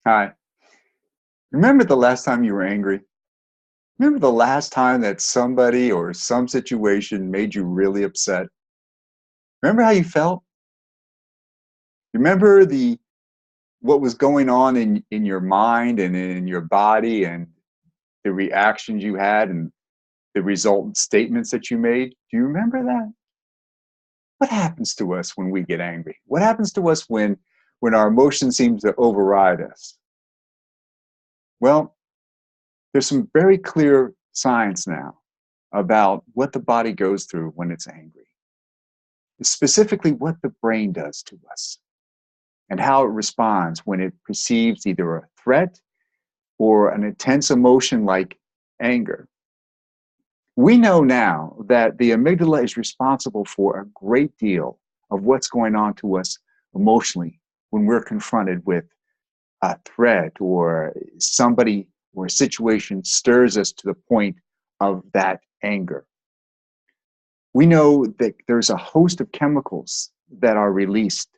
Hi. Remember the last time you were angry? Remember the last time that somebody or some situation made you really upset? Remember how you felt? Remember the what was going on in your mind and in your body and the reactions you had and the resultant statements that you made? Do you remember that? What happens to us when we get angry? What happens to us when our emotion seems to override us? Well, there's some very clear science now about what the body goes through when it's angry, specifically what the brain does to us and how it responds when it perceives either a threat or an intense emotion like anger. We know now that the amygdala is responsible for a great deal of what's going on to us emotionally when we're confronted with a threat or somebody or a situation stirs us to the point of that anger. We know that there's a host of chemicals that are released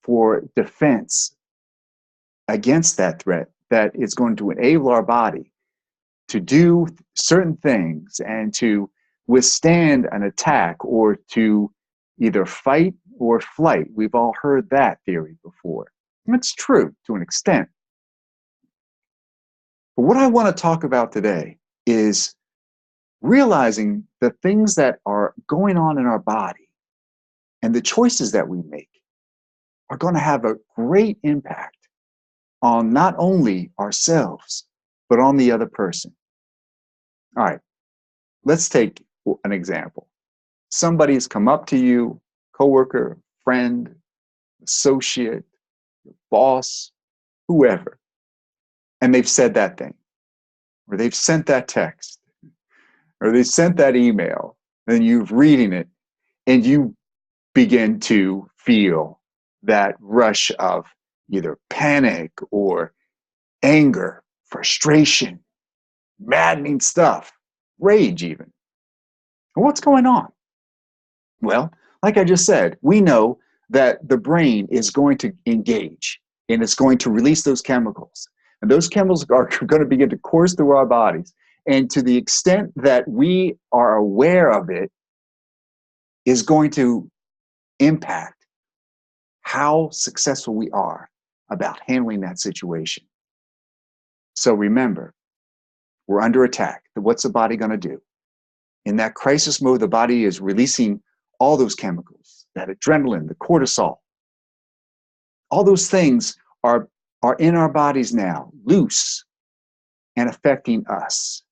for defense against that threat that is going to enable our body to do certain things and to withstand an attack or to either fight or flight. We've all heard that theory before. And it's true to an extent. But what I want to talk about today is realizing the things that are going on in our body and the choices that we make are going to have a great impact on not only ourselves, but on the other person. All right, let's take an example. Somebody's come up to you, coworker, friend, associate, boss, whoever, and they've said that thing, or they've sent that text, or they sent that email, and you're reading it, and you begin to feel that rush of either panic or anger, frustration, maddening stuff, rage even. And what's going on? Well, like I just said, we know that the brain is going to engage and it's going to release those chemicals. And those chemicals are going to begin to course through our bodies. And to the extent that we are aware of it, is going to impact how successful we are about handling that situation. So remember, we're under attack. What's the body going to do? In that crisis mode, the body is releasing all those chemicals, that adrenaline, the cortisol. All those things are in our bodies now, loose and affecting us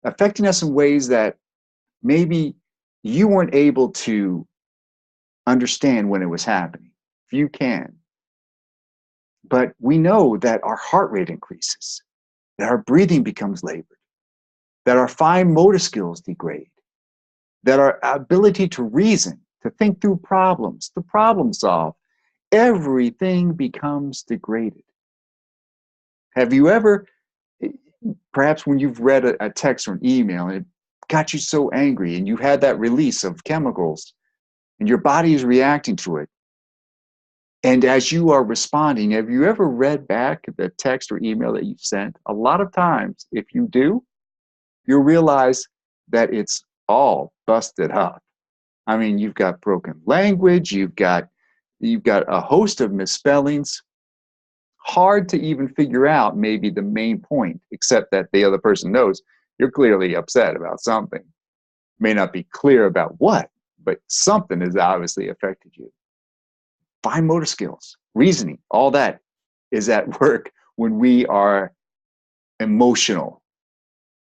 in ways that maybe you weren't able to understand when it was happening. You can. But we know that our heart rate increases, that our breathing becomes labored, that our fine motor skills degrade, that our ability to reason, to think through problems, to problem solve, everything becomes degraded. Have you ever, perhaps when you've read a text or an email and it got you so angry and you had that release of chemicals and your body is reacting to it, and as you are responding, have you ever read back the text or email that you've sent? A lot of times, if you do, you'll realize that it's all busted up. I mean, you've got broken language, you've got a host of misspellings. Hard to even figure out maybe the main point, except that the other person knows you're clearly upset about something. May not be clear about what, but something has obviously affected you. Fine motor skills, reasoning, all that is at work when we are emotional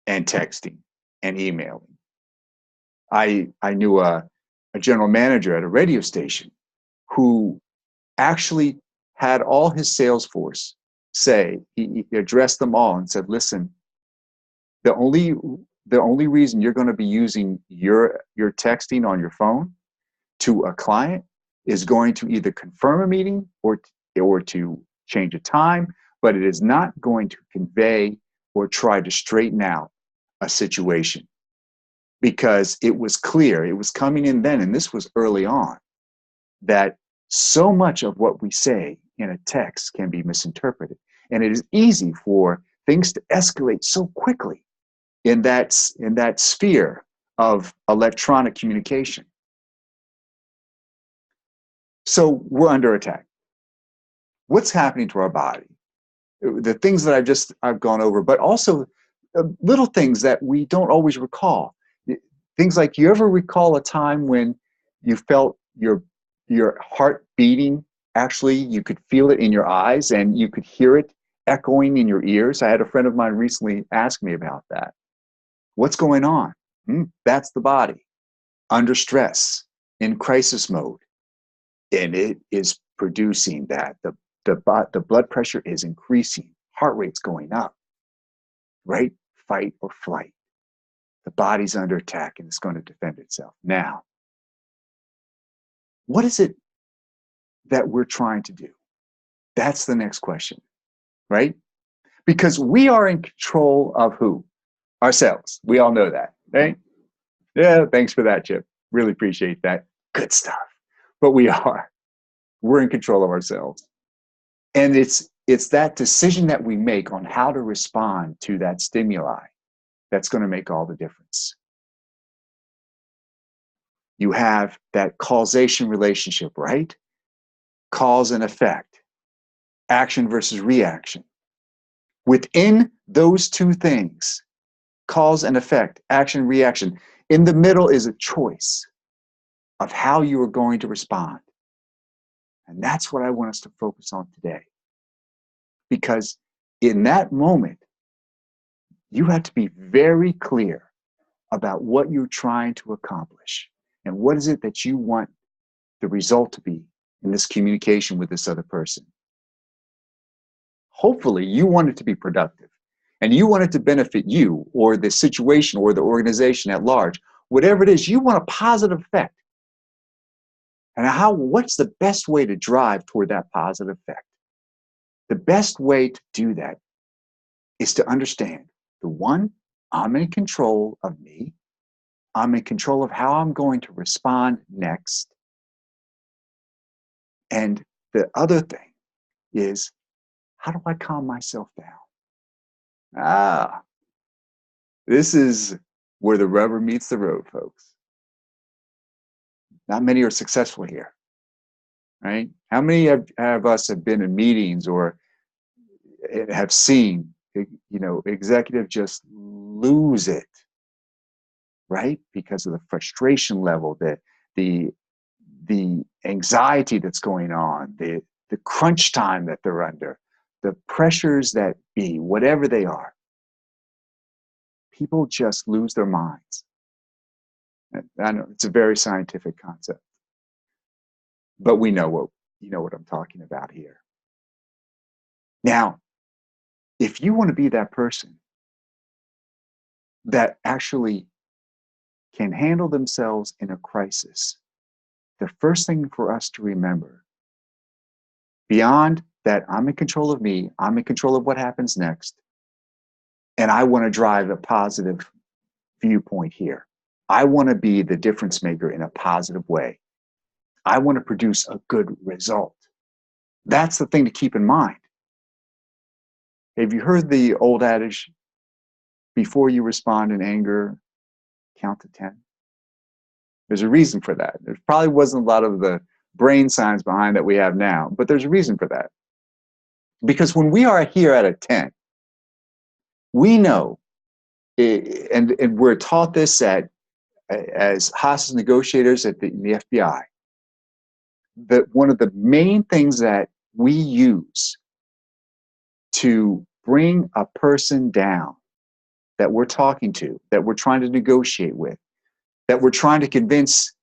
and texting and emailing. I knew a general manager at a radio station who actually had all his sales force say, he addressed them all and said, listen, the only reason you're going to be using your texting on your phone to a client is going to either confirm a meeting or to change a time, but it is not going to convey or try to straighten out a situation, because it was clear, it was coming in then, and this was early on, that so much of what we say in a text can be misinterpreted. And it is easy for things to escalate so quickly in that sphere of electronic communication. So we're under attack. What's happening to our body? The things that I've gone over, but also little things that we don't always recall. Things like, you ever recall a time when you felt your heart beating? Actually, you could feel it in your eyes and you could hear it echoing in your ears. I had a friend of mine recently ask me about that. What's going on? That's the body under stress, in crisis mode. And it is producing that. The blood pressure is increasing, heart rate's going up, right? Fight or flight. The body's under attack and it's going to defend itself. Now, what is it that we're trying to do? That's the next question, right? Because we are in control of who? Ourselves. We all know that, right? Yeah, thanks for that, Chip. Really appreciate that. Good stuff. But we're in control of ourselves. And it's that decision that we make on how to respond to that stimuli that's going to make all the difference. You have that causation relationship, right? Cause and effect, action versus reaction. Within those two things, cause and effect, action, reaction, in the middle is a choice of how you are going to respond. And that's what I want us to focus on today. Because in that moment, you have to be very clear about what you're trying to accomplish and what is it that you want the result to be in this communication with this other person. Hopefully, you want it to be productive and you want it to benefit you or the situation or the organization at large. Whatever it is, you want a positive effect. And what's the best way to drive toward that positive effect? The best way to do that is to understand I'm in control of me. I'm in control of how I'm going to respond next. And the other thing is, how do I calm myself down? This is where the rubber meets the road, folks. Not many are successful here, right? How many of us have been in meetings or have seen, executive just lose it, right? Because of the frustration level, the anxiety that's going on, the crunch time that they're under, the pressures that be, whatever they are. People just lose their minds. I know it's a very scientific concept, but we know what I'm talking about here. Now, if you want to be that person that actually can handle themselves in a crisis, the first thing for us to remember, beyond that I'm in control of me, I'm in control of what happens next, and I want to drive a positive viewpoint here. I want to be the difference maker in a positive way. I want to produce a good result. That's the thing to keep in mind. Have you heard the old adage, before you respond in anger, count to 10? There's a reason for that. There probably wasn't a lot of the brain science behind that we have now, but there's a reason for that. Because when we are here at a 10, we know, and we're taught this as hostage negotiators in the FBI, that one of the main things that we use to bring a person down that we're talking to, that we're trying to negotiate with, that we're trying to convince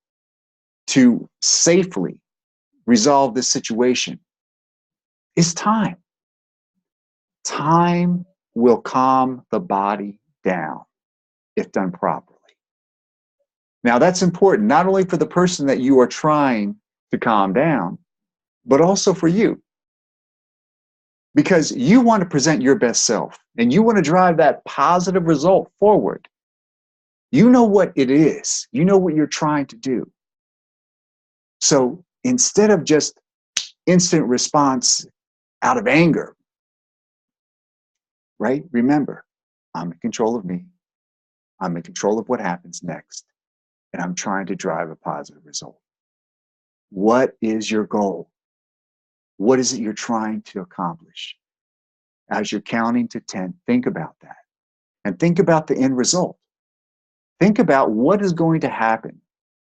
to safely resolve this situation is time. Time will calm the body down if done properly. Now, that's important, not only for the person that you are trying to calm down, but also for you. Because you want to present your best self and you want to drive that positive result forward. You know what it is. You know what you're trying to do. So instead of just instant response out of anger, right? Remember, I'm in control of me. I'm in control of what happens next. And I'm trying to drive a positive result. What is your goal? What is it you're trying to accomplish? As you're counting to 10, think about that. And think about the end result. Think about what is going to happen,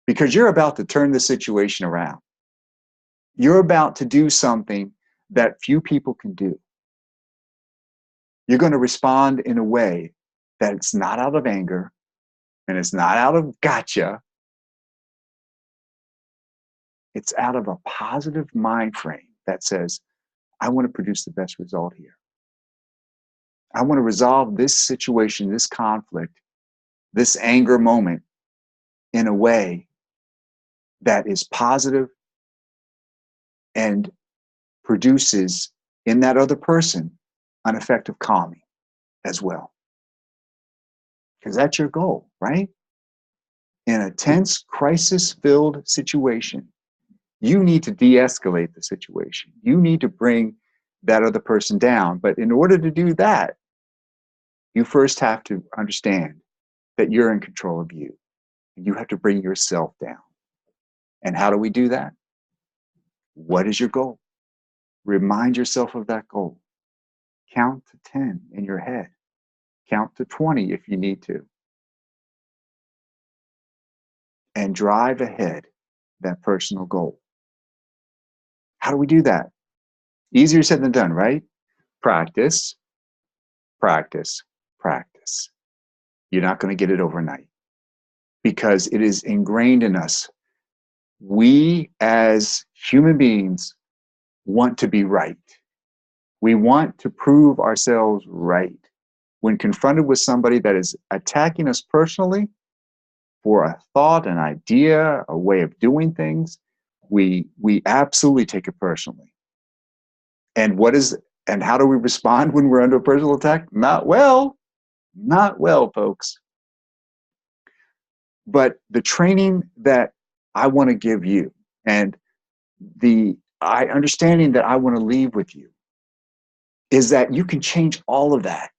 because you're about to turn the situation around. You're about to do something that few people can do. You're going to respond in a way that it's not out of anger and it's not out of gotcha. It's out of a positive mind frame that says, I want to produce the best result here. I want to resolve this situation, this conflict, this anger moment in a way that is positive and produces in that other person an effect of calming as well. Because that's your goal, right? In a tense, crisis-filled situation, you need to de-escalate the situation. You need to bring that other person down. But in order to do that, you first have to understand that you're in control of you. You have to bring yourself down. And how do we do that? What is your goal? Remind yourself of that goal. Count to 10 in your head. Count to 20 if you need to. And drive ahead that personal goal. How do we do that? Easier said than done, right? Practice, practice, practice. You're not going to get it overnight because it is ingrained in us. We as human beings want to be right. We want to prove ourselves right. When confronted with somebody that is attacking us personally for a thought, an idea, a way of doing things, we absolutely take it personally. And how do we respond when we're under a personal attack? Not well, folks. But the training that I want to give you and the understanding that I want to leave with you is that you can change all of that.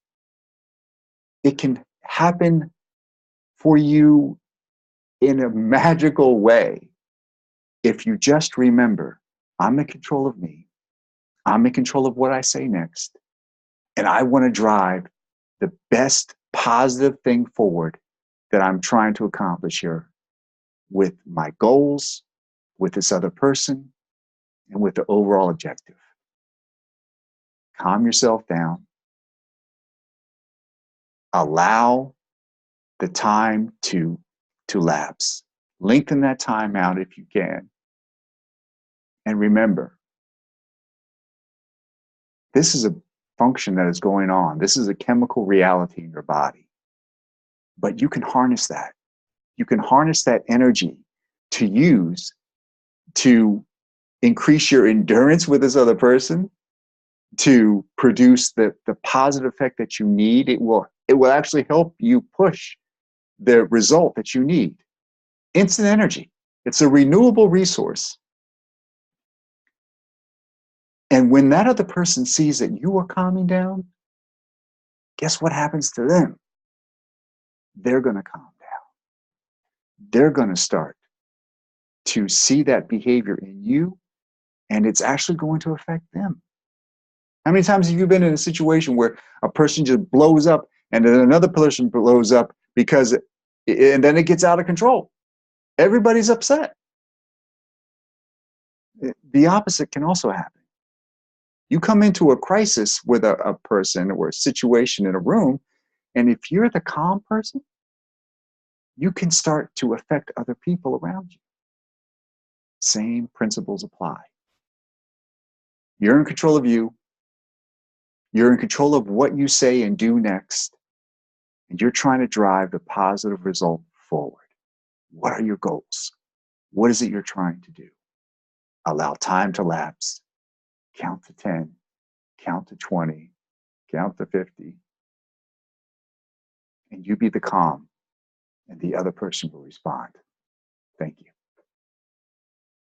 It can happen for you in a magical way if you just remember, I'm in control of me. I'm in control of what I say next. And I want to drive the best positive thing forward that I'm trying to accomplish here with my goals, with this other person, and with the overall objective. Calm yourself down. Allow the time to lapse. Lengthen that time out if you can. And remember, this is a function that is going on. This is a chemical reality in your body. But you can harness that. You can harness that energy to use to increase your endurance with this other person, to produce the positive effect that you need. It will actually help you push the result that you need. Instant energy. It's a renewable resource. And when that other person sees that you are calming down, guess what happens to them? They're going to calm down. They're going to start to see that behavior in you, and it's actually going to affect them. How many times have you been in a situation where a person just blows up and then another person blows up and then it gets out of control? Everybody's upset. The opposite can also happen. You come into a crisis with a person or a situation in a room, and if you're the calm person, you can start to affect other people around you. Same principles apply. You're in control of you. You're in control of what you say and do next. And you're trying to drive the positive result forward. What are your goals? What is it you're trying to do? Allow time to lapse. Count to 10. Count to 20. Count to 50. And you be the calm, and the other person will respond. Thank you.